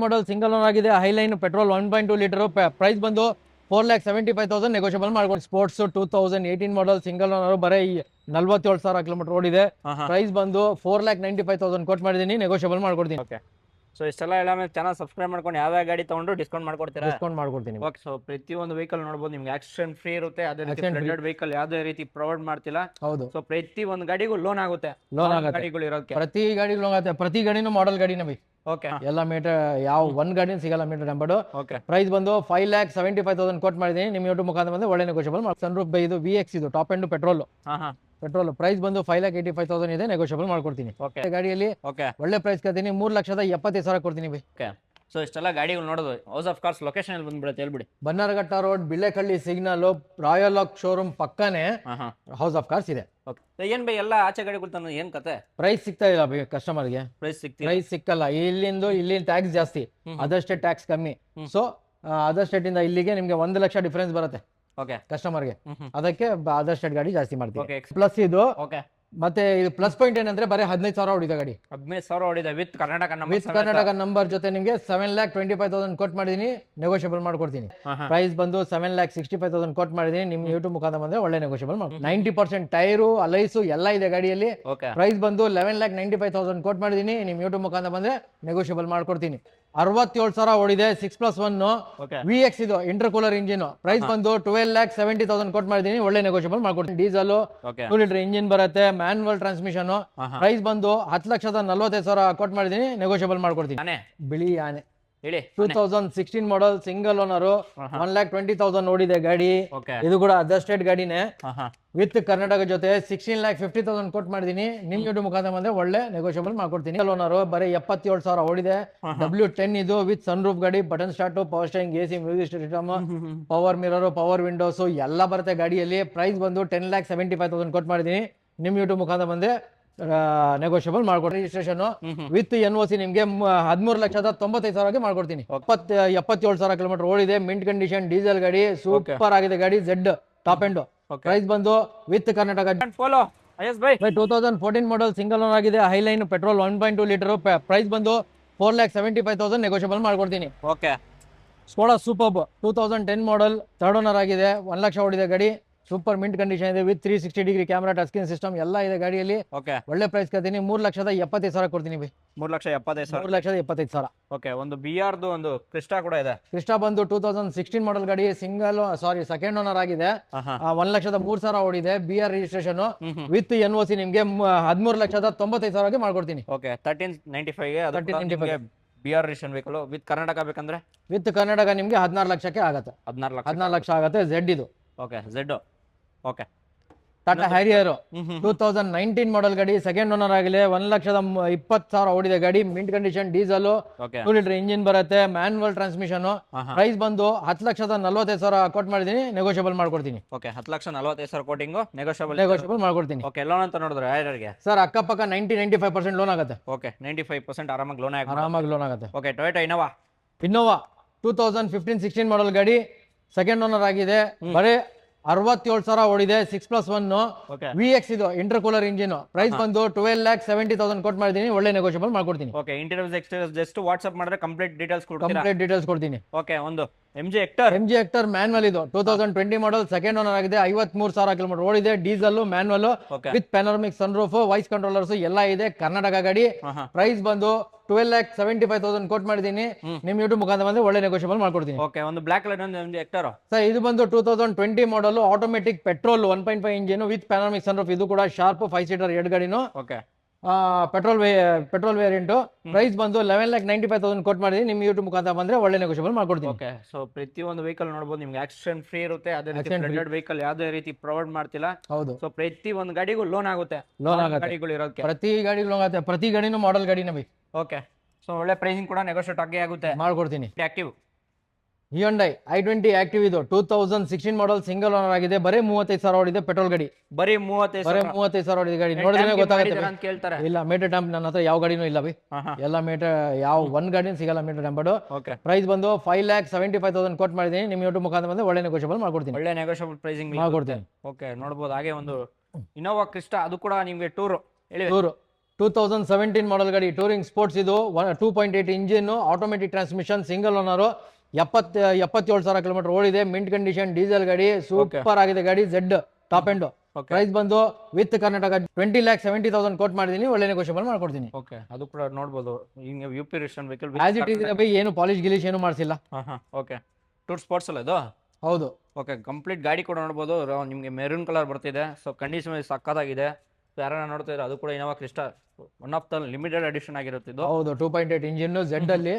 ಮಾಡಲ್ single owner ಆಗಿದೆ. Highline petrol 1.2 litre. Price ಬಂದು 4,75,000 negotiable ಮಾಡ್ಕೊಂಡು. ಸ್ಪೋರ್ಟ್ಸ್ 2018 ಮಾಡಲ್ ಸಿಂಗಲ್ ಓನರ್, ಬರೀ 47,000 ಕಿಲೋಮೀಟರ್ ಓಡಿದೆ. ಪ್ರೈಸ್ ಬಂದು 4,95,000 ಕೊಟ್ಟು ಮಾಡಿದೀನಿ, ನೆಗೋಷಿಯಬಲ್ ಮಾಡ್ಕೊಡ್ತೀನಿ. ಓಕೆ, ಸೊ ಇಷ್ಟೆಲ್ಲ ಎಲ್ಲ ಚಾನಲ್ ಸಬ್ಸ್ಕ್ರೈಬ್ ಮಾಡ್ಕೊಂಡು ಯಾವ ಗಾಡಿ ತಗೊಂಡು ಡಿಸ್ಕೌಂಟ್ ಮಾಡ್ಕೊಡ್ತೀರಾ? ಡಿಸ್ಕೌಂಟ್ ಮಾಡ್ಕೊಡ್ತೀನಿ. ಓಕೆ, ಸೊ ಪ್ರತಿಯೊಂದು ವೆಹಿಕಲ್ ನೋಡಬಹುದು ನಿಮ್ಗೆ ಆಕ್ಸಿಡೆಂಟ್ ಫ್ರೀ ಇರುತ್ತೆ. ಅದೇ ರೀತಿ ಬ್ರಾಂಡೆಡ್ ವೆಹಿಕಲ್ ಯಾವುದೇ ರೀತಿ ಪ್ರೊವೈಡ್ ಮಾಡ್ತಿಲ್ಲ. ಹೌದು. ಸೊ ಪ್ರತಿ ಒಂದು ಗಾಡಿಗೂ ಲೋನ್ ಆಗುತ್ತೆ. ಲೋನ್ ಆಗುತ್ತೆ ಗಾಡಿಗಳು ಇರೋದಕ್ಕೆ ಪ್ರತಿ ಗಾಡಿ ಲೋನ್ ಆಗುತ್ತೆ. ಪ್ರತಿ ಗಾಡಿನೂ ಮಾಡೆಲ್ ಗಾಡಿನ ಬೈ. ಓಕೆ, ಎಲ್ಲ ಮೀಟರ್ ಯಾವ ಒಂದ್ ಗಾಡಿನ ಸಿಗಲ್ಲ ಮೀಟರ್ ನಂಬರ್. ಓಕೆ, ಪ್ರೈಸ್ ಬಂದು 5,75,000 ಕೊಟ್ಟು ಮಾಡಿದೀನಿ. ನಿಮ್ಮ ಯೂಟ್ಯೂಬ್ ಮುಖಾಂತರ ಬಂದು ಒಳ್ಳೆ ನೆಗೋಷಿಯಬಲ್ ಮಾಡಿ. ಸನ್ರೂಫ್ ಬೈ ಇದು VX ಇದು top end petrol. Petrol price ಬಂದು 5,85,000 ಇದೆ, ನೆಗೋಷಿಯಬಲ್ ಮಾಡ್ಕೊಡ್ತೀನಿ. ಗಾಡಿಯಲ್ಲಿ ಒಳ್ಳೆ ಪ್ರೈಸ್ ಕರ್ತೀನಿ, 3,75,000 ಕೊಡ್ತೀನಿ ಬೈ. ಸೊ ಇಷ್ಟೆಲ್ಲ ಗಾಡಿಗಳು ನೋಡೋದು ಹೌಸ್ ಆಫ್ ಕಾರ್ಸ್ ಲೊಕೇಶನ್ ಎಲ್ಲಿ ಬಂದ್ಬಿಡುತ್ತೆ ಹೇಳ್ಬಿಡಿ? Bannerghatta road, Billekahalli signal, royal lock showroom ಪಕ್ಕನೇ ಹೌಸ್ ಆಫ್ ಕಾರ್ಸ್ ಇದೆ. ಏನ್ ಬೈ ಎಲ್ಲ ಆಚೆ ಗಾಡಿಗಳು ತಂದು ಏನ್ ಕತೆ? ಪ್ರೈಸ್ ಸಿಗ್ತಾ ಇಲ್ಲ ಬೈ ಕಸ್ಟಮರ್ಗೆ. ಪ್ರೈಸ್ ಸಿಕ್ಕಲ್ಲ. ಇಲ್ಲಿನ ಟ್ಯಾಕ್ಸ್ ಜಾಸ್ತಿ, ಅದರ್ ಸ್ಟೇಟ್ ಟ್ಯಾಕ್ಸ್ ಕಮ್ಮಿ. ಸೊ ಅದರ್ ಸ್ಟೇಟ್ ಇಂದ ಇಲ್ಲಿಗೆ ನಿಮ್ಗೆ 1 ಲಕ್ಷ ಡಿಫರೆನ್ಸ್ ಬರುತ್ತೆ ಕಸ್ಟಮರ್ಗೆ. ಅದಕ್ಕೆ ಅದರ್ ಸ್ಟೇಟ್ ಗಾಡಿ ಜಾಸ್ತಿ ಮಾಡ್ತೀವಿ. ಪ್ಲಸ್ ಇದು ಮತ್ತೆ ಇದು ಪ್ಲಸ್ ಪಾಯಿಂಟ್ ಏನಂದ್ರೆ ಬರೀ 15,000 ಹೊಡಿದ ಗಾಡಿ. 15,000 ಹೊಡಿದ ವಿತ್ ಕರ್ನಾಟಕ ನಂಬರ್ ಜೊತೆ ನಿಮ್ಗೆ 7,25,000 ಕೊಟ್ಟು ಮಾಡಿದೀನಿ, ನೆಗೋಷಿಯಬಲ್ ಮಾಡ್ಕೊಡ್ತೀನಿ. ಪ್ರೈಸ್ ಬಂದು 7,65,000 ಕೊಟ್ಟು ಮಾಡಿದೀನಿ. ನಿಮ್ ಯೂಟ್ಯೂಬ್ ಮುಖಾಂತರ ಬಂದ್ರೆ ಒಳ್ಳೆ ನೆಗೋಷಿಯಬಲ್ ಮಾಡಿ. 90% ಟೈರು, ಅಲೈಸು ಎಲ್ಲ ಇದೆ ಗಾಡಿಯಲ್ಲಿ. ಪ್ರೈಸ್ ಬಂದು 11,95,000 ಕೊಟ್ಟು ಮಾಡಿದೀನಿ. ನಿಮ್ ಯೂಟ್ಯೂಬ್ ಮುಖಾಂತರ ಬಂದ್ರೆ ನೆಗೋಷಿಯಬಲ್ ಮಾಡ್ಕೊಡ್ತೀನಿ. 67,000 ಓಡಿದೆ. 6+1 VX ಇದು ಇಂಟರ್ ಕೂಲರ್ ಇಂಜಿನ್. ಪ್ರೈಸ್ ಬಂದು 12,70,000 ಕೊಟ್ಟು ಮಾಡಿದೀನಿ, ಒಳ್ಳೆ ನೆಗೋಷಿಯಬಲ್ ಮಾಡ್ಕೊಡ್ತೀನಿ. ಡೀಸೆಲ್ 2 ಲೀಟರ್ ಇಂಜಿನ್ ಬರುತ್ತೆ, ಮ್ಯಾನ್ಯುವಲ್ ಟ್ರಾನ್ಸ್ಮಿಷನ್. ಪ್ರೈಸ್ ಬಂದು 10,45,000 ಕೊಟ್ಟು ಮಾಡಿದೀನಿ, ನೆಗೋಷಿಯಬಲ್ ಮಾಡ್ಕೊಡ್ತೀನಿ. ಬಿಳಿ ಆನೆ 2016 ಮಾಡಲ್ ಸಿಂಗಲ್ ಓನರ್, 1,20,000 ಓಡಿದೆ ಗಾಡಿ. ಇದು ಕೂಡ ಅದರ್ ಸ್ಟೇಟ್ ಗಾಡಿನೇ ವಿತ್ ಕರ್ನಾಟಕ ಜೊತೆ 16,50,000 ಕೊಟ್ಟು ಮಾಡಿದೀನಿ. ನಿಮ್ ಯೂಟ್ಯೂಬ್ ಮುಖಾಂತರ ಬಂದ್ರೆ ಒಳ್ಳೆ ನೆಗೋಷಿಯಬಲ್ ಮಾಡ್ಕೊಡ್ತೀನಿ. ಓನರ್ ಬರೀ 77,000 ಓಡಿದೆ. W10 ಇದು ವಿತ್ ಸನ್ ರೂಫ್ ಗಾಡಿ, button start, power steering, AC, music system, power mirror, power Windows ಎಲ್ಲ ಬರುತ್ತೆ ಗಾಡಿಯಲ್ಲಿ. ಪ್ರೈಸ್ ಬಂದು 10,75,000 ಕೊಟ್ಟು ಮಾಡಿದೀನಿ. ನಿಮ್ ಯೂಟ್ಯೂಬ್ ಮುಖಾಂತರ ಬಂದ್ರೆ ನೆಗೋಷಿಯಬಲ್ ಮಾಡ್ಕೊಡ್ತೀನಿ. ರಿಜಿಸ್ಟ್ರೇಷನ್ ವಿತ್ NOC ನಿಮ್ಗೆ 13,95,000 ಮಾಡ್ಕೊಡ್ತೀನಿ. 77,000 ಕಿಲೋಮೀಟರ್ ಓಡಿದೆ. ಮಿಂಟ್ ಕಂಡೀಷನ್ ಡೀಸೆಲ್ ಗಾಡಿ, ಸೂಪರ್ ಆಗಿದೆ ಗಾಡಿ. Z top end. ಪ್ರೈಸ್ ಬಂದು with Karnataka 2014 model single owner ಆಗಿದೆ. Highline petrol 1.2 litre. ಪ್ರೈಸ್ ಬಂದು 4,75,000 ನೆಗೋಷಿಯಬಲ್ ಮಾಡ್ಕೊಡ್ತೀನಿ. Skoda super 2010 model, third owner ಆಗಿದೆ. 1 ಲಕ್ಷ ಓಡಿದೆ ಗಾಡಿ. ಸೂಪರ್ ಮಿಂಟ್ ಕಂಡೀಷನ್ ಇದೆ with 360 degree camera, touch screen system ಎಲ್ಲ ಇದೆ ಗಾಡಿಯಲ್ಲಿ. ಒಳ್ಳೆ ಪ್ರೈಸ್ ಕರ್ತೀನಿ. 3,75,000 ಕೊಡ್ತೀನಿ ಬೈ. 3,75,000. ಓಕೆ, ಒಂದು BR ಒಂದು ಕ್ರಿಸ್ಟಾ ಕೂಡ ಇದೆ. ಕ್ರಿಸ್ಟಾ ಬಂದು 2016 ಮಾಡಲ್ ಗಾಡಿ, ಸೆಕೆಂಡ್ ಓನರ್ ಆಗಿದೆ. 1,03,000 ಓಡಿದೆ. BR ರಿಜಿಸ್ಟ್ರೇಷನ್ ವಿತ್ NOC ನಿಮ್ಗೆ 13,95,000 ಮಾಡ್ಕೊಡ್ತೀನಿ. 13,95 BR registration vehicle with Karnataka ಬೇಕಂದ್ರೆ ವಿತ್ ಕರ್ನಾಟಕ ನಿಮ್ಗೆ 16 ಲಕ್ಷಕ್ಕೆ ಆಗುತ್ತೆ. 14 ಲಕ್ಷ ಆಗುತ್ತೆ. Z ಇದು. Z. ಟಾಟಾ ಹ್ಯಾರಿಯರ್ 2019 ಮಾಡಲ್ ಗಾಡಿ, ಸೆಕೆಂಡ್ ಓನರ್ ಆಗಿದೆ. 1,20,000 ಓಡಿದೆ ಗಾಡಿ. Mint condition diesel, 2 litre engine ಬರುತ್ತೆ, ಮ್ಯಾನ್ಯುವಲ್ ಟ್ರಾನ್ಸ್ಮಿಷನ್. ಪ್ರೈಸ್ ಬಂದು 10,45,000 ಕೊಟ್ಟು ಮಾಡಿದೀನಿ, ನೆಗೋಷಿಯಬಲ್ ಮಾಡ್ಕೊಡ್ತೀನಿ. 10,45,000 ಕೋಟಿಂಗ್ ನೆಗೋಷಿಯಬಲ್ ಮಾಡ್ಕೊಡ್ತೀನಿ. ಲೋನ್ ಅಂತ ನೋಡಿದ್ರೆ ಯಾರಿಗೆ ಸರ್ ಅಕ್ಕಪಕ್ಕ 90-95% ಲೋನ್ ಆಗುತ್ತೆ. 95% ಆರಾಮಾಗಿ ಲೋನ್ ಆಗುತ್ತೆ. ಟೊಯೋಟಾ ಇನ್ನೋವಾ 2015-16 ಮಾಡಲ್ ಗಾಡಿ, ಸೆಕೆಂಡ್ ಓನರ್ ಆಗಿದೆ. ಬರೀ 67,000 ಓಡಿದೆ. 6+1 VX ಇದು ಇಂಟರ್ ಕೂಲರ್ ಇಂಜಿನ್. ಪ್ರೈಸ್ ಬಂದು 12,70,000 ಕೊಟ್ಟು ಮಾಡಿದೀನಿ, ಒಳ್ಳೆ ನೆಗೋಷಿಯಬಲ್ ಮಾಡ್ಕೊಡ್ತೀನಿ. ಇಂಟೀರಿಯರ್ಸ್ ಎಕ್ಸ್ಟೀರಿಯರ್ಸ್ ಜಸ್ಟ್ ವಾಟ್ಸ್ಆಪ್ ಮಾಡಿದ್ರೆ ಕಂಪ್ಲೀಟ್ ಡೀಟೇಲ್ಸ್ ಕೊಡ್ತೀನಿ. ಒಂದು MG Hector ಮ್ಯಾನ್ಯುವಲ್ ಇದು 2020 ಮಾಡಲ್, ಸೆಕೆಂಡ್ ಓನರ್ ಆಗಿದೆ. 53,000 ಕಿಲೋಮೀಟರ್ ಓಡಿದೆ. Diesel, manual with panoramic sunroof, voice controllers ಎಲ್ಲ ಇದೆ. ಕರ್ನಾಟಕ ಗಾಡಿ. ಪ್ರೈಸ್ ಬಂದು 12,75,000 ಕೊಟ್ಟು ಮಾಡಿದೀನಿ. ನಿಮ್ ಯೂಟ್ಯೂಬ್ ಮುಖಾಂತರ ಬಂದ್ರೆ ಒಳ್ಳೆ ನೆಗೋಷಿಯಬಲ್ ಮಾಡ್ಕೊಡ್ತೀನಿ. ಒಂದು black colour MG Hector sir ಇದು ಬಂದು 2020 model, automatic petrol 1.5 engine with panoramic sunroof. ಇದು ಕೂಡ ಶಾರ್ಪ್ 5 ಸೀಟರ್ 2 ಗಾಡಿನು. Petrol variant. ಪ್ರೈಸ್ ಬಂದು 11,95,000 ಕೊಟ್ಟು ಮಾಡಿದೀನಿ. ನಿಮ್ ಯೂಟ್ಯೂಬ್ ಮುಖಾಂತರ ಬಂದ್ರೆ ಒಳ್ಳೆ ನೆಗೋಷಿಯಬಲ್ ಮಾಡ್ಕೊಡ್ತೀನಿ. ಸೊ ಪ್ರತಿಯೊಂದು ವೆಹಿಕಲ್ ನೋಡಬಹುದು ನಿಮ್ಗೆ ಆಕ್ಸಿಡೆಂಟ್ ಫ್ರೀ ಇರುತ್ತೆ. ಅದೇ ರೀತಿ ಬ್ರಾಂಡೆಡ್ ವೆಹಿಕಲ್ ಯಾವುದೇ ರೀತಿ ಪ್ರೊವೈಡ್ ಮಾಡ್ತಿಲ್ಲ. ಹೌದು. ಸೊ ಪ್ರತಿ ಒಂದು ಗಾಡಿಗೂ ಲೋನ್ ಆಗುತ್ತೆ. ಗಾಡಿಗಳು ಇರೋದಕ್ಕೆ ಪ್ರತಿ ಗಾಡಿ ಲೋನ್ ಆಗುತ್ತೆ. ಪ್ರತಿ ಗಾಡಿನೂ ಮಾಡೆಲ್ ಗಾಡಿನ ಬೈ. ಸೊ ಒಳ್ಳೆ ಪ್ರೈಸಿಂಗ್ ಕೂಡ ನೆಗೋಷಿಯೇಟ್ ಆಗುತ್ತೆ, ಮಾಡ್ಕೊಡ್ತೀನಿ. ಆಕ್ಟಿವ್ Hyundai i20 ಆಕ್ಟಿವ್ ಇದು 2016 ಮಾಡಲ್, ಸಿಂಗಲ್ ಓನರ್ ಆಗಿದೆ. ಬರೀ 35,000 ಓಡಿದೆ. ಪೆಟ್ರೋಲ್ ಗಾಡಿ. ಬರೀ 35,000 ಓಡಿದೆ ಗಾಡಿ. ನೋಡಿದ್ರೆ ಗೊತ್ತಾಗುತ್ತೆ. ಇಲ್ಲ ಮೀಟರ್ ಟಂಪ್ ನನ್ನ ಹತ್ರ ಯಾವ ಗಾಡಿನೂ ಇಲ್ಲ ಬೈ. ಎಲ್ಲ ಮೀಟರ್ ಯಾವ ಒಂದ್ ಗಾಡಿನೂ ಸಿಗಲ್ಲ ಮೀಟರ್ ಟಂಪ್. ಪ್ರೈಸ್ ಬಂದು 5,75,000 ಕೊಟ್ಟು ಮಾಡಿದೀನಿ. ನಿಮ್ ಯೂಟ್ಯೂಬ್ ಮುಖಾಂತರ ಬಂದ್ರೆ ಒಳ್ಳೆ ನೆಗೋಷಿಯಬಲ್ ಮಾಡ್ಕೊಡ್ತೀನಿ. ಒಳ್ಳೆ ನೆಗೋಷಿಯಬಲ್ ಪ್ರೈಸಿಂಗ್ ಮಾಡ್ಕೊಡ್ತೀನಿ. ನೋಡಬಹುದು. ಹಾಗೆ ಒಂದು ಇನೋವಾ ಕ್ರಿಸ್ಟಾ, ಅದು ಕೂಡ ನಿಮ್ಗೆ ಟೂರ್ 2017 ಮಾಡಲ್ ಗಾಡಿ ಟೂರಿಂಗ್ ಸ್ಪೋರ್ಟ್ಸ್ ಇದು 2.8 engine automatic transmission single owner 77,000 kilometre ಓಡಿದೆ ಮಿಂಟ್ ಕಂಡೀಷನ್ ಡೀಸೆಲ್ ಗಾಡಿ ಸೂಪರ್ ಆಗಿದೆ ಗಾಡಿ ಝೆಡ್ ಟಾಪ್ ಎಂಡ್ ಪ್ರೈಸ್ ಬಂದು ವಿತ್ ಕರ್ನಾಟಕ 20,70,000 ಕೋಟ್ ಮಾಡಿದೀನಿ ಒಳ್ಳೆ ನೆಗೋಷಿಯಬಲ್ ಮಾಡ್ಕೊಡ್ತೀನಿ ಓಕೆ ಅದು ಕೂಡ ನೋಡಬಹುದು ಹಿಂಗೆ UP registration vehicle as it is ಏನು ಪಾಲಿಶ್ ಗಿಲಿಶ್ ಏನು ಮಾಡಿಸಿಲ್ಲ ಓಕೆ ಟೂರ್ ಸ್ಪೋರ್ಟ್ಸ್ ಅಲ್ಲ ಇದು ಹೌದು ಓಕೆ ಕಂಪ್ಲೀಟ್ ಗಾಡಿ ಕೂಡ ನೋಡಬಹುದು ನಿಮಗೆ ಮೆರೂನ್ ಕಲರ್ ಬರ್ತಿದೆ ಸೊ ಕಂಡೀಷನ್ ಸಕ್ಕತ್ತಾಗಿದೆ ಯಾರನ್ನ ನೋಡ್ತಾ ಇದ್ರೆ ಅದು ಕೂಡ Innova Crysta one of the limited edition ಆಗಿರುತ್ತೆ ಇದು ಹೌದು 2.8 ಇಂಜಿನ್ ಝೆಡ್ ಅಲ್ಲಿ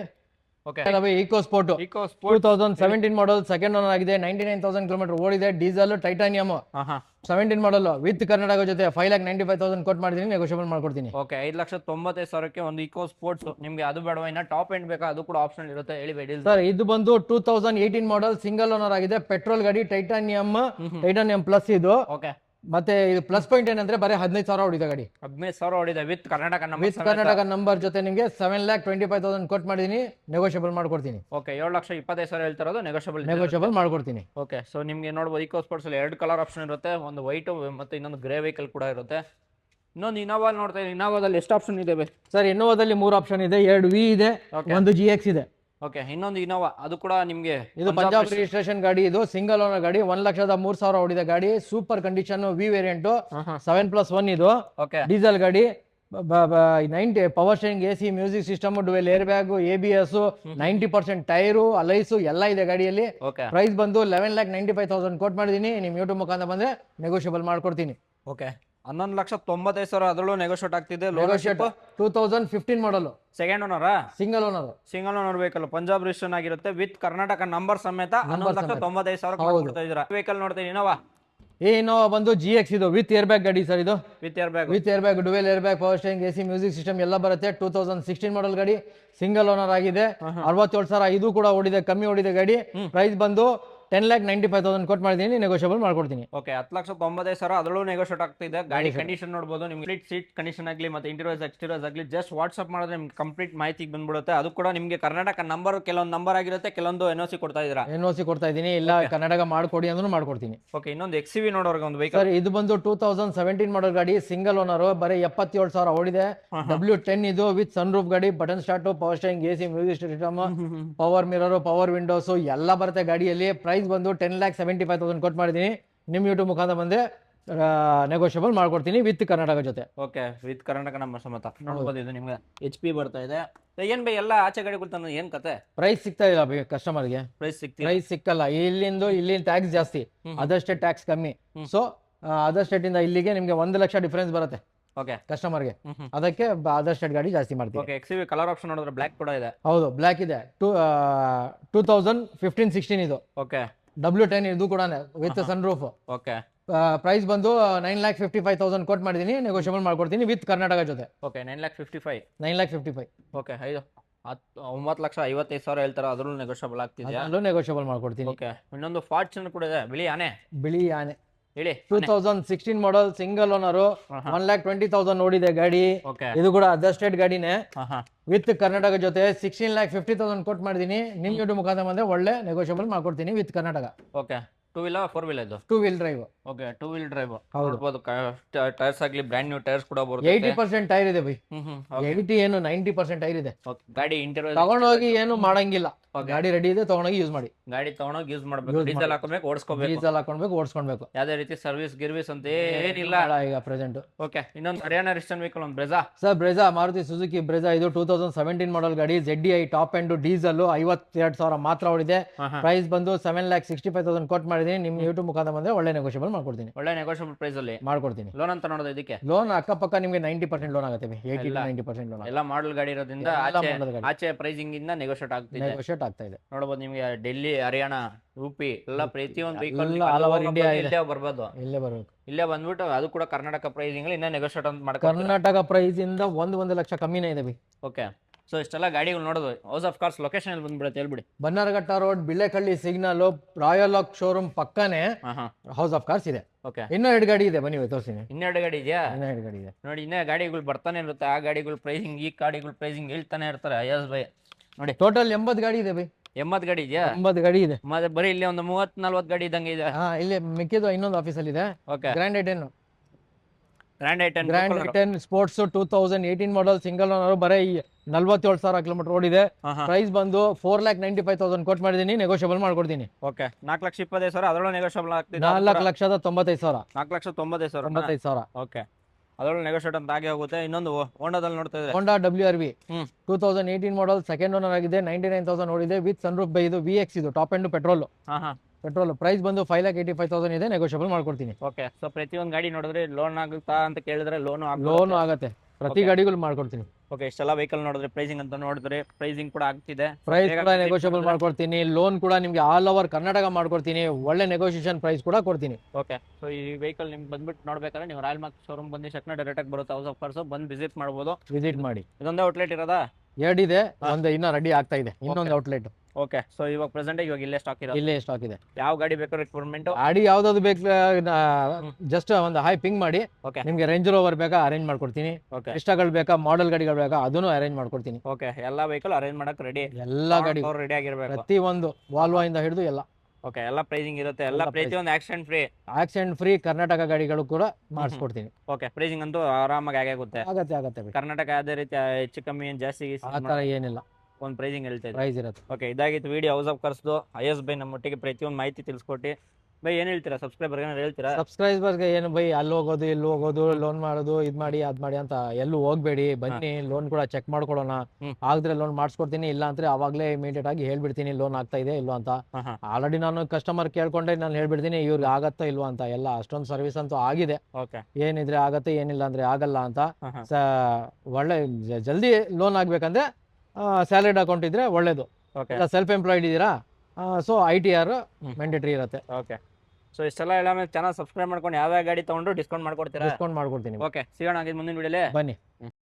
okay EcoSport 2017 model second owner ಆಗಿದೆ 99,000 ಕಿಲೋಮೀಟರ್ ಓಡಿದೆ diesel titanium 17 model with Karnataka ಜೊತೆ 5,95,000 ಕೋಟ್ ಮಾಡಿದೀನಿ ನೆಗೋಷಿಯಬಲ್ ಮಾಡ್ಕೊಡ್ತೀನಿ ಓಕೆ 5,95,000ಕ್ಕೆ ಒಂದು ಈಕೋ ಸ್ಪೋರ್ಟ್ಸ್ ನಿಮ್ಗೆ ಅದು ಬೇಡವಾ ಇನ್ನ ಟಾಪ್ ಎಂಡ್ ಬೇಕಾ ಅದು ಕೂಡ ಆಪ್ಷನ್ ಇರುತ್ತೆ ಹೇಳಿ ಬೇಡಿ ಸರ್ ಇದು ಬಂದು 2018 ಮಾಡಲ್ ಸಿಂಗಲ್ ಓನರ್ ಆಗಿದೆ ಪೆಟ್ರೋಲ್ ಗಾಡಿ ಟೈಟಾನಿಯಂ ಪ್ಲಸ್ ಇದು ಓಕೆ ಮತ್ತೆ ಇದು ಪ್ಲಸ್ ಪಾಯಿಂಟ್ ಏನಂದ್ರೆ ಬರೀ 15,000 ಹೊಡಿದೆ ಗಾಡಿ 15,000 ಹೊಡಿದೆ with Karnataka with Karnataka number ಜೊತೆ ನಿಮಗೆ 7,25,000 ಕೋಟ್ ಮಾಡಿದೀನಿ ನೆಗೋಷಿಯಬಲ್ ಮಾಡ್ಕೊಡ್ತೀನಿ ಓಕೆ 7,25,000 ಹೇಳ್ತಿರೋದು ನೆಗೋಷಿಯಬಲ್ ಮಾಡ್ಕೊಡ್ತೀನಿ ಓಕೆ ಸೊ ನಿಮ್ಗೆ ನೋಡ್ಬೋದು ಈಕೋ ಸ್ಪೋರ್ಟ್ಸ್ ಅಲ್ಲಿ 2 ಕಲರ್ ಆಪ್ಷನ್ ಇರುತ್ತೆ ಒಂದು ವೈಟ್ ಮತ್ತೆ ಇನ್ನೊಂದು ಗ್ರೇ ವೆಹಿಕಲ್ ಕೂಡ ಇರುತ್ತೆ ಇನ್ನೊಂದು ಇನೋವಾ ನೋಡ್ತಾ ಇದ್ದೀನಿ ಇನೋವಾದಲ್ಲಿ ಎಷ್ಟು ಆಪ್ಷನ್ ಇದೆ ಸರ್ ಇನೋವಾದಲ್ಲಿ 3 ಆಪ್ಷನ್ ಇದೆ 2 ವಿ ಇದೆ ಒಂದು GX ಇದೆ ಓಕೆ ಇನ್ನೊಂದು ಇನೋವಾ ಅದು ಕೂಡ ನಿಮ್ಗೆ ಇದು ಪಂಜಾಬ್ ರಿಜಿಸ್ಟ್ರೇಷನ್ ಗಾಡಿ ಇದು ಸಿಂಗಲ್ ಓನರ್ ಗಾಡಿ 1,03,000 ಹೊಡಿದ ಗಾಡಿ ಸೂಪರ್ ಕಂಡೀಷನ್ ವಿ ವೇರಿಯಂಟ್ 7+1 ಇದು ಓಕೆ ಡೀಸೆಲ್ ಗಾಡಿ 90 power steering AC music system dual air bag ABS 90% tyre ಅಲೈಸು ಎಲ್ಲ ಇದೆ ಗಾಡಿಯಲ್ಲಿ ಓಕೆ ಪ್ರೈಸ್ ಬಂದು 11,95,000 ಕೋಟ್ ಮಾಡಿದೀನಿ ನಿಮ್ ಯೂಟ್ಯೂಬ್ ಮುಖಾಂತರ ಬಂದ್ರೆ ನೆಗೋಷಿಯಬಲ್ ಮಾಡ್ಕೊಡ್ತೀನಿ ಓಕೆ 11,95,000 ಅದರಲ್ಲೂ ನೆಗೋಷಿಯೇಟ್ ಆಗ್ತಿದೆ 2015 ಮಾಡಲ್ ಸೆಕೆಂಡ್ ಓನರಾ single owner vehicle Punjab registration ಆಗಿರುತ್ತೆ ವಿತ್ ಕರ್ನಾಟಕ ನಂಬರ್ ಸಮೇತ 11,95,000 ಕೊಡ್ತಾ ಇದ್ದೀರಾ ವೆಹಿಕಲ್ ನೋಡ್ತೀನಿ ಇನೋವಾ ಇನೋವಾ ಬಂದು GX ಇದು ವಿತ್ ಏರ್ ಬ್ಯಾಗ್ ಗಾಡಿ ಸರ್ ಇದು with air bag dual air bag power steering AC music system ಎಲ್ಲ ಬರುತ್ತೆ 2016 ಮಾಡಲ್ ಗಾಡಿ ಸಿಂಗಲ್ ಓನರ್ ಆಗಿದೆ 67,000 ಇದು ಕೂಡ ಓಡಿದೆ ಕಮ್ಮಿ ಓಡಿದೆ ಗಾಡಿ ಪ್ರೈಸ್ ಬಂದು 10,95,000 ಕೋಟ್ ಮಾಡಿದೀನಿ ನೆಗೋಷಿಯಬಲ್ ಮಾಡ್ಕೊಡ್ತೀನಿ ಓಕೆ 10,95,000 ಅದರಲ್ಲೂ ನೆಗೋಷಿಯೇಟ್ ಆಗ್ತಿದೆ ಗಾಡಿ ಕಂಡೀಷನ್ ನೋಡಬಹುದು ನಿಮ್ಗೆ ಸೀಟ್ ಕಂಡೀಷನ್ ಆಗಲಿ ಮತ್ತೆ ಇಂಟೀರಿಯರ್ಸ್ ಎಕ್ಸ್ಟೀರಿಯರ್ಸ್ ಆಗಲಿ ಜಸ್ಟ್ ವಾಟ್ಸ್ಆಪ್ ಮಾಡಿದ್ರೆ ನಿಮ್ಗೆ ಕಂಪ್ಲೀಟ್ ಮಾಹಿತಿ ಬಂದ್ಬಿಡುತ್ತೆ ಅದು ಕೂಡ ನಿಮಗೆ ಕರ್ನಾಟಕ ನಂಬರ್ ಕೆಲವೊಂದು ನಂಬರ್ ಆಗಿರುತ್ತೆ ಕೆಲವೊಂದು NOC ಕೊಡ್ತಾ ಇದ್ದೀರಾ NOC ಕೊಡ್ತಾ ಇದ್ದೀನಿ ಇಲ್ಲ ಕರ್ನಾಟಕ ಮಾಡ್ಕೊಡಿ ಅಂದ್ರೂ ಮಾಡ್ಕೊಡ್ತೀನಿ ಓಕೆ ಇನ್ನೊಂದು XCV ನೋಡೋರ್ಗೆ ಒಂದು ವೆಹಿಕಲ್ ಸರ್ ಇದು ಬಂದು 2017 ಮಾಡಲ್ ಗಾಡಿ ಸಿಂಗಲ್ ಓನರ್ ಬರೀ 77,000 ಓಡಿದೆ W10 ಇದು ವಿತ್ ಸನ್ ರೂಫ್ ಗಾಡಿ button start power steering AC music system power mirror power Windows ಎಲ್ಲ ಬರುತ್ತೆ ಗಾಡಿಯಲ್ಲಿ ಪ್ರೈಸ್ ಬಂದು 10,75,000 ಕೋಟ್ ಮಾಡಿದೀನಿ ನಿಮ್ ಯೂಟ್ಯೂಬ್ ಮುಖಾಂತರ ಬಂದೆ ನೆಗೋಷಿಯಬಲ್ ಮಾಡ್ಕೊಡ್ತೀನಿ ವಿತ್ ಕರ್ನಾಟಕ ಜೊತೆ ಓಕೆ ವಿತ್ ಕರ್ನಾಟಕ ನಂಬರ್ ಸಮೇತ ನೋಡಬಹುದು ಇದು ನಿಮ್ಗೆ HP ಬರ್ತಾ ಇದೆ ಏನ್ ಬೈ ಎಲ್ಲ ಆಚೆ ಗಾಡಿಗಳು ತಂದು ಏನ್ ಕತೆ ಪ್ರೈಸ್ ಸಿಗ್ತಾ ಇಲ್ಲ ಕಸ್ಟಮರ್ಗೆ ಪ್ರೈಸ್ ಸಿಕ್ಕಲ್ಲ ಇಲ್ಲಿ ಟ್ಯಾಕ್ಸ್ ಜಾಸ್ತಿ ಅದರ್ ಸ್ಟೇಟ್ ಟ್ಯಾಕ್ಸ್ ಕಮ್ಮಿ ಸೊ ಅದರ್ ಸ್ಟೇಟ್ ಇಂದ ಇಲ್ಲಿಗೆ ನಿಮ್ಗೆ 1 ಲಕ್ಷ ಡಿಫರೆನ್ಸ್ ಬರುತ್ತೆ ಓಕೆ ಕಸ್ಟಮರ್ಗೆ ಅದಕ್ಕೆ ಅದರ್ ಸ್ಟೇಟ್ ಗಾಡಿ ಜಾಸ್ತಿ ಮಾಡ್ತೀವಿ ಓಕೆ XCV ಕಲರ್ ಆಪ್ಷನ್ ನೋಡಿದ್ರೆ ಬ್ಲಾಕ್ ಕೂಡ ಇದೆ ಹೌದು ಬ್ಲಾಕ್ ಇದೆ 2015-16 ಇದು ಓಕೆ W10 ಇದು ಕೂಡ with sunroof okay price ಬಂದು 9,55,000 ಕೋಟ್ ಮಾಡಿದೀನಿ ನೆಗೋಷಿಯಬಲ್ ಮಾಡ್ಕೊಡ್ತೀನಿ ವಿತ್ ಕರ್ನಾಟಕ ಜೊತೆ ಓಕೆ 9,55,000 9,55,000 ಓಕೆ 9,55,000 ಹೇಳ್ತಾರೆ ಅದ್ರಲ್ಲೂ ನೆಗೋಷಿಯಬಲ್ ಆಗ್ತಿದೆ ಅಲ್ಲೂ ನೆಗೋಷಿಯಬಲ್ ಮಾಡ್ಕೊಡ್ತೀನಿ ಓಕೆ ಇನ್ನೊಂದು ಫಾರ್ಚುನರ್ ಕೂಡ ಇದೆ ಬಿಳಿ ಆನೆ ಹೇಳಿ 2016 ಮಾಡಲ್ ಸಿಂಗಲ್ ಓನರ್ 1,20,000 ನೋಡಿದೆ ಗಾಡಿ ಇದು ಕೂಡ ಅದರ್ ಸ್ಟೇಟ್ ಗಾಡಿನೇ ವಿತ್ ಕರ್ನಾಟಕ ಜೊತೆ 16,50,000 ಕೋಟ್ ಮಾಡಿದೀನಿ ನಿಮ್ ಯೂಟ್ಯೂಬ್ ಮುಖಾಂತರ ಬಂದ್ರೆ ಒಳ್ಳೆ ನೆಗೋಷಿಯಬಲ್ ಮಾಡ್ಕೊಡ್ತೀನಿ with Karnataka okay 2 wheel 4 wheel ಇದು 2 wheel drive okay 2 wheel drive ನೋಡಬಹುದು ಟೈರ್ಸ್ ಆಗಲಿ ಬ್ರ್ಯಾಂಡ್ ನ್ಯೂ ಟೈರ್ಸ್ ಕೂಡ ಬರುತ್ತೆ 80% ಟೈರ್ ಇದೆ ಬೈ 80 ಏನು 90% ಟೈರ್ ಇದೆ ಗಾಡಿ ಇಂಟೀರಿಯರ್ ತಗೊಂಡೋಗಿ ಏನು ಮಾಡಂಗಿಲ್ಲ ಗಾಡಿ ರೆಡಿ ಇದೆ ತಗೊಂಡೋಗಿ ಯೂಸ್ ಮಾಡಿ ಗಾಡಿ ತಗೊಂಡೋಗಿ ಯೂಸ್ ಮಾಡಬೇಕು ಡೀಸೆಲ್ ಹಾಕೋಬೇಕು ಓಡಿಸ್ಕೋಬೇಕು ಡೀಸೆಲ್ ಹಾಕೊಂಡ್ಬೇಕು ಓಡಿಸ್ಕೊಳ್ಬೇಕು ಯಾವುದೇ ರೀತಿ ಸರ್ವಿಸ್ ಗಿರ್ವಿಸ್ ಅಂತ ಏನಿಲ್ಲ ಈಗ ಪ್ರೆಸೆಂಟ್ ಓಕೆ ಇನ್ನೊಂದು ಹರಿಯಾಣ ರಿಜಿಸ್ಟ್ರೇಷನ್ ವೆಹಿಕಲ್ ಒಂದು ಬ್ರೆಜಾ ಸರ್ ಬ್ರೆಜಾ ಮಾರುತಿ ಸುಜುಕಿ ಬ್ರೆಜಾ ಇದು 2017 ಮಾಡಲ್ ಗಾಡಿ ZDI ಟಾಪ್ ಎಂಡ್ ಡೀಸೆಲ್ 52,000 ಮಾತ್ರ ಓಡಿದೆ ಪ್ರೈಸ್ ಬಂದು 7,65,000 ಕೋಟ್ ಮಾಡಿದೀನಿ ನಿಮ್ ಯೂಟ್ಯೂಬ್ ಮುಖಾಂತರ ಬಂದ್ರೆ ಒಳ್ಳೆ ನೆಗೋಷಿಯಬಲ್ ಮಾಡ್ಕೊಡ್ತೀನಿ ಒಳ್ಳೆ ನೆಗೋಷಿಯಬಲ್ ಪ್ರೈಸ್ ಅಲ್ಲಿ ಮಾಡ್ಕೊಡ್ತೀನಿ ಲೋನ್ ಅಂತ ನೋಡೋದು ಇದಕ್ಕೆ ಲೋನ್ ಅಕ್ಕಪಕ್ಕ ನಿಮಗೆ 90% ಲೋನ್ ಆಗುತ್ತೆ 80-90% ಲೋನ್ ಎಲ್ಲ ಮಾಡಲ್ ಗಾಡಿ ಇರೋದ್ರಿಂದ ಆಚೆ ಪ್ರೈಸಿಂಗ್ ಇಂದ ನೆಗೋಷಿಯೇಟ್ ಆಗ್ತಾ ಇದೆ ನೋಡಬಹುದು ನಿಮಗೆ ಡೆಲ್ಲಿ ಹರಿಯಾಣ UP ಎಲ್ಲ ಪ್ರತಿಯೊಂದು ವೆಹಿಕಲ್ ಆಲ್ ಓವರ್ ಇಂಡಿಯಾ ಇಲ್ಲೇ ಬರ್ಬೋದು ಇಲ್ಲೇ ಬರಬೇಕು ಇಲ್ಲೇ ಬಂದ್ಬಿಟ್ಟು ಅದು ಕೂಡ ಕರ್ನಾಟಕ ಪ್ರೈಸಿಂಗ್ ಅಲ್ಲಿ ಇನ್ನೂ ನೆಗೋಷಿಯೇಟ್ ಅಂತ ಮಾಡ್ತಾರೆ ಕರ್ನಾಟಕ ಪ್ರೈಸ್ ಇಂದ 1 ಲಕ್ಷ ಕಮ್ಮಿನೇ ಇದೆ ಓಕೆ ಸೊ ಇಷ್ಟೆಲ್ಲ ಗಾಡಿಗಳು ನೋಡೋದು ಹೌಸ್ ಆಫ್ ಕಾರ್ಸ್ ಲೊಕೇಶನ್ ಅಲ್ಲಿ ಬಂದ್ಬಿಡುತ್ತೆ ಹೇಳ್ಬಿಡಿ Bannerghatta road Billekahalli signal royal lock showroom ಪಕ್ಕನೇ ಹೌಸ್ ಆಫ್ ಕಾರ್ಸ್ ಇದೆ ಓಕೆ ಇನ್ನೂ 2 ಗಾಡಿ ಇದೆ ಬನ್ನಿ ತೋರಿಸ್ತೀನಿ ಇನ್ನೆರಡು ಗಾಡಿ ಇದೆಯಾ ಇನ್ನೂ 2 ಗಾಡಿ ಇದೆ ನೋಡಿ ಇನ್ನೇ ಗಾಡಿಗಳು ಬರ್ತಾನೆ ಇರುತ್ತೆ ಆ ಗಾಡಿಗಳು ಪ್ರೈಸಿಂಗ್ ಈ ಗಾಡಿಗಳು ಪ್ರೈಸಿಂಗ್ ಹೇಳ್ತಾನೆ ಇರ್ತಾರೆ ಅಯ್ಯಸ್ ಬೈ ನೋಡಿ ಟೋಟಲ್ 80 ಗಾಡಿ ಇದೆ ಬೈ 80 ಗಾಡಿ ಇದೆಯಾ 80 ಗಾಡಿ ಇದೆ ಮತ್ತೆ ಬರೀ ಇಲ್ಲಿ ಒಂದು 30-40 ಗಾಡಿ ಇದ್ದಂಗೆ ಇದೆ ಇಲ್ಲಿ ಮಿಕ್ಕಿದ್ದು ಇನ್ನೊಂದು ಆಫೀಸಲ್ಲಿ ಇದೆ okay grand i ten grand i ten grand 10 sports 2018 model single owner, ಬರೀ 47,000 ಕಿಲೋಮೀಟರ್ ಓಡಿದೆ. ಪ್ರೈಸ್ ಬಂದು 4,95,000 ಕೊಟ್ಟು ಮಾಡಿದೀನಿ, ನೆಗೋಷಿಯಬಲ್ ಮಾಡ್ಕೊಡ್ತೀನಿ. ಓಕೆ 4,25,000 ಅದರೊಳಗೆ ನೆಗೋಷಿಯಬಲ್ ಆಗ್ತಿದೆ. 4,95,000. 4,95,000. 95,000. ಓಕೆ ಅದರೊಳಗೆ ನೆಗೋಷಿಯೇಟ್ ಅಂತ ಆಗಿ ಹೋಗುತ್ತೆ. ಇನ್ನೊಂದು ಹೋಂಡಾದಲ್ಲಿ ನೋಡ್ತಾ ಇದ್ರೆ Honda WRV 2018 model second owner ಆಗಿದೆ, 99,000 ಓಡಿದೆ ವಿತ್ ಸನ್ರೂಫ್ ಬೈ. ಇದು VX, ಇದು top end petrol. Petrol price ಬಂದು 5,85,000 ಇದೆ, ನೆಗೋಷಿಯಬಲ್ ಮಾಡ್ಕೊಡ್ತೀನಿ. ಓಕೆ ಸೊ ಪ್ರತಿಯೊಂದು ಗಾಡಿ ನೋಡಿದ್ರೆ ಲೋನ್ ಆಗುತ್ತಾ ಅಂತ ಕೇಳಿದ್ರೆ ಲೋನ್ ಆಗುತ್ತೆ, ಪ್ರತಿ ಗಾಡಿಗಳು ಮಾಡ್ಕೊಡ್ತೀನಿ. ಓಕೆ ಇಷ್ಟೆಲ್ಲ ವೆಹಿಕಲ್ ನೋಡಿದ್ರೆ ಪ್ರೈಸಿಂಗ್ ಅಂತ ನೋಡಿದ್ರೆ ಪ್ರೈಸಿಂಗ್ ಕೂಡ ಆಗ್ತಿದೆ. ಪ್ರೈಸ್ ಕೂಡ ನೆಗೋಷಿಯಬಲ್ ಮಾಡ್ಕೊಡ್ತೀನಿ. ಲೋನ್ ಕೂಡ ನಿಮ್ಗೆ ಆಲ್ ಓವರ್ ಕರ್ನಾಟಕ ಮಾಡ್ಕೊಡ್ತೀನಿ. ಒಳ್ಳೆ ನೆಗೋಷಿಯೇಷನ್ ಪ್ರೈಸ್ ಕೂಡ ಕೊಡ್ತೀನಿ. ಓಕೆ ಸೊ ಈ ವೆಹಿಕಲ್ ನಿಮ್ಗೆ ಬಂದ್ಬಿಟ್ಟು ನೋಡ್ಬೇಕಾದ್ರೆ ನೀವು ರಾಯಲ್ ಮಾರ್ಕ್ ಶೋರೂಮ್ ಬಂದು ತಕ್ಷಣ ಡೈರೆಕ್ಟ್ ಆಗಿ ಬರುತ್ತೆ. ಹೌಸ್ ಆಫ್ ಕಾರ್ಸ್ ಬಂದು ವಿಸಿಟ್ ಮಾಡ್ಬೋದು. ವಿಸಿಟ್ ಮಾಡಿ. ಇದೊಂದೇ ಔಟ್ಲೆಟ್ ಇರೋದಾ? ಎರಡಿದೆ, ಒಂದು ಇನ್ನ ರೆಡಿ ಆಗ್ತಾ ಇದೆ, ಇನ್ನೊಂದು ಔಟ್ಲೆಟ್. ಓಕೆ ಸೊ ಇವಾಗ ಪ್ರೆಸೆಂಟ್ ಇವಾಗ ಇಲ್ಲೇ ಸ್ಟಾಕ್ ಇರೋದು? ಇಲ್ಲೇ ಸ್ಟಾಕ್ ಇದೆ. ಯಾವ ಗಾಡಿ ಬೇಕು ರಿಕ್ವೈರ್ಮೆಂಟ್? ಗಾಡಿ ಯಾವ್ದಾದ್ರು ಬೇಕು, ಜಸ್ಟ್ ಒಂದು ಹಾಯ್ ಪಿಂಗ್ ಮಾಡಿ. ಓಕೆ ನಿಮ್ಗೆ ರೇಂಜ್ ರೋವರ್ ಬೇಕಾ ಅರೇಂಜ್ ಮಾಡ್ಕೊಡ್ತೀನಿ. ಓಕೆ ಇಷ್ಟಗಳು ಬೇಕಾ, ಮಾಡೆಲ್ ಗಾಡಿಗಳು ಬೇಕಾ, ಅದನ್ನು ಅರೇಂಜ್ ಮಾಡ್ಕೊಡ್ತೀನಿ. ಓಕೆ ಎಲ್ಲಾ ವೆಹಿಕಲ್ ಅರೇಂಜ್ ಮಾಡಕ್ ರೆಡಿ, ಎಲ್ಲಾ ಗಾಡಿ ರೆಡಿ ಆಗಿರ್ಬೇಕು. ಪ್ರತಿ ಒಂದು ವಾಲ್ವೋ ಇಂದ ಹಿಡಿದು ಎಲ್ಲ. ಓಕೆ ಎಲ್ಲ ಪ್ರೈಸಿಂಗ್ ಇರುತ್ತೆ, ಎಲ್ಲ ಪ್ರತಿಯೊಂದು accident free. Accident free Karnataka ಗಾಡಿಗಳು ಕೂಡ ಮಾಡಿಸ್ಕೊಡ್ತೀನಿ. ಓಕೆ ಪ್ರೈಸಿಂಗ್ ಅಂತೂ ಆರಾಮಾಗಿ ಆಗುತ್ತೆ. ಆಗತ್ತೆ. ಕರ್ನಾಟಕ ಯಾವುದೇ ರೀತಿ ಹೆಚ್ಚು ಕಮ್ಮಿ ಏನು ಜಾಸ್ತಿ ಆ ತರ ಏನಿಲ್ಲ, ಒಂದು ಪ್ರೈಸಿಂಗ್ ಹೇಳ್ತಾ ಪ್ರೈಸ್ ಇರುತ್ತೆ. ಓಕೆ ಇದಾಗಿತ್ತು ವಿಡಿಯೋ ಹೌಸ್ ಆಫ್ ಕಾರ್ಸ್ದು. IS ಬೈ ನಮ್ಮ ಒಟ್ಟಿಗೆ ಪ್ರತಿಯೊಂದು ಮಾಹಿತಿ ತಿಳಿಸ್ಕೊಟ್ಟು. ಬೈ ಏನು ಹೇಳ್ತೀರಾ ಸಬ್ಸ್ಕ್ರೈಬರ್ ಏನಾದ್ರು ಹೇಳ್ತೀರಾ? ಸಬ್ಸ್ಕ್ರೈಬರ್ಗೆ ಏನು ಬೈ, ಅಲ್ಲಿ ಹೋಗೋದು ಇಲ್ಲಿ ಹೋಗೋದು, ಲೋನ್ ಮಾಡೋದು, ಇದ್ ಮಾಡಿ ಅದ್ ಮಾಡಿ ಅಂತ ಎಲ್ಲೂ ಹೋಗ್ಬೇಡಿ. ಬನ್ನಿ, ಲೋನ್ ಕೂಡ ಚೆಕ್ ಮಾಡ್ಕೊಡೋಣ. ಆಗಿದ್ರೆ ಲೋನ್ ಮಾಡಿಸ್ಕೊಡ್ತೀನಿ, ಇಲ್ಲ ಅಂದ್ರೆ ಅವಾಗಲೇ ಇಮಿಡಿಯೇಟ್ ಆಗಿ ಹೇಳ್ಬಿಡ್ತೀನಿ ಲೋನ್ ಆಗ್ತಾ ಇದೆ ಇಲ್ವಾ ಅಂತ. ಆಲ್ರೆಡಿ ನಾನು ಕಸ್ಟಮರ್ ಕೇಳ್ಕೊಂಡೆ ನಾನು ಹೇಳ್ಬಿಡ್ತೀನಿ ಇವ್ರಿಗೆ ಆಗತ್ತಾ ಇಲ್ವಾ ಅಂತ. ಎಲ್ಲ ಅಷ್ಟೊಂದು ಸರ್ವಿಸ್ ಅಂತೂ ಆಗಿದೆ. ಓಕೆ ಏನಿದ್ರೆ ಆಗತ್ತೆ, ಏನಿಲ್ಲ ಅಂದ್ರೆ ಆಗಲ್ಲ ಅಂತ. ಒಳ್ಳೆ ಜಲ್ದಿ ಲೋನ್ ಆಗ್ಬೇಕಂದ್ರೆ ಸ್ಯಾಲರಿಡ್ ಅಕೌಂಟ್ ಇದ್ರೆ ಒಳ್ಳೇದು. ಇಲ್ಲ ಸೆಲ್ಫ್ ಎಂಪ್ಲಾಯ್ಡ್ ಇದ್ದೀರಾ, ಸೊ ITR ಮ್ಯಾಂಡೇಟರಿ ಇರುತ್ತೆ. ಓಕೆ ಸೊ ಇಷ್ಟೆಲ್ಲ ಎಲ್ಲ ಚಾನಲ್ ಸಬ್ಸ್ಕ್ರೈಬ್ ಮಾಡ್ಕೊಂಡು ಯಾವ ಗಾಡಿ ತಗೊಂಡ್ರು ಡಿಸ್ಕೌಂಟ್ ಮಾಡ್ಕೊಡ್ತೀರಾ? ಡಿಸ್ಕೌಂಟ್ ಮಾಡ್ಕೊಡ್ತೀನಿ. ಓಕೆ ಸಿಗೋಣ ಮುಂದಿನ ವಿಡಿಯೋಲಿ. ಬನ್ನಿ.